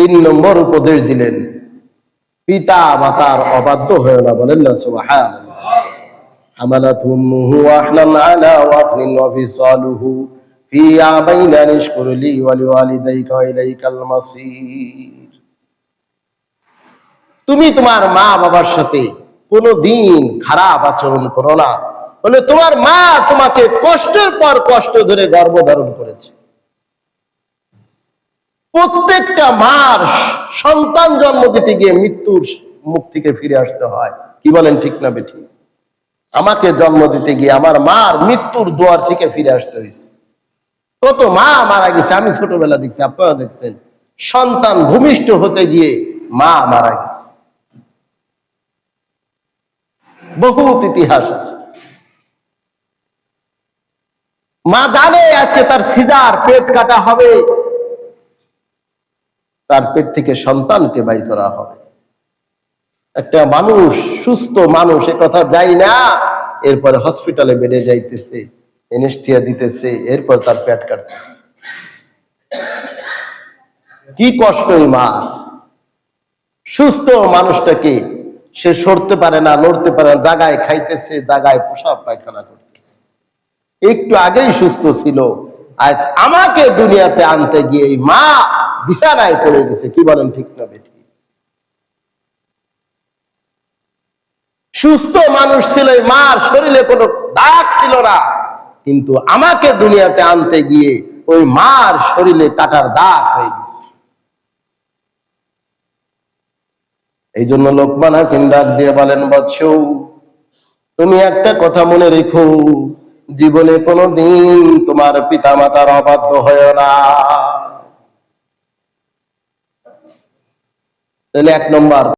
তিন নম্বর উপদেশ দিলেন, পিতা মাতার অবাধ্য হয়ে না। বলেন না সুবহানাল্লাহ। হামালাতহু উম্মুহু ওয়াহনান আলা ওয়াহনিন ওয়া ফিসালুহু ফি আমাইনা নিশকুর লি ওয়া লিওয়ালিদাইকা ওয়া ইলাইকাল মাসির। তুমি তোমার মা বাবার সাথে কোনোদিন খারাপ আচরণ করো না, বলে তোমার মা তোমাকে কষ্টের পর কষ্ট ধরে গর্ভধারণ করেছে। প্রত্যেকটা মার সন্তান জন্ম দিতে গিয়ে মৃত্যুর মুখ থেকে ফিরে আসতে হয়। কি বলেন, ঠিক না বেঠিক? আমাকে জন্ম দিতে গিয়ে আমার মার মৃত্যুর দুয়ার থেকে ফিরে আসতে হয়েছে। কত মা মারা গেছে, আমি ছোটবেলা দেখছি, আপনারা দেখছেন। সন্তান ভূমিষ্ঠ হতে গিয়ে মা মারা গেছে, বহুত ইতিহাস আছে। মা জানে আজকে তার সিজার, পেট কাটা হবে, তার পেট থেকে সন্তানকে বাইর করা হবে। একটা মানুষ, সুস্থ মানুষ, এ কথা যাই না, এরপরে হসপিটালে বেডে যাইতেছে, এনেস্থিয়া দিতেছে, এরপর তার পেট কাটতেছে। কি কষ্টই মা। সুস্থ মানুষটাকে সে সরতে পারে না, লড়তে পারে না, জায়গায় খাইতেছে, জায়গায় প্রসাব পায়খানা করতেছে। একটু আগেই সুস্থ ছিল, আজ আমাকে দুনিয়াতে আনতে গিয়ে মা বিছানায় পড়ে গেছে। কি বলেন, ঠিক না বেঠিক? সুস্থ মানুষ ছিল, মার শরীরে কোনো দাগ ছিল না, কিন্তু আমাকে দুনিয়াতে আনতে গিয়ে ওই মার শরীরে কাটার দাগ হয়ে গেছে। এই জন্য লোকমান হাকিম ডাক দিয়ে বলেন, বৎস, তুমি একটা কথা মনে রেখো, জীবনে কোনোদিন তোমার পিতা মাতার অবাধ্য হয় না। তাহলে এক নম্বর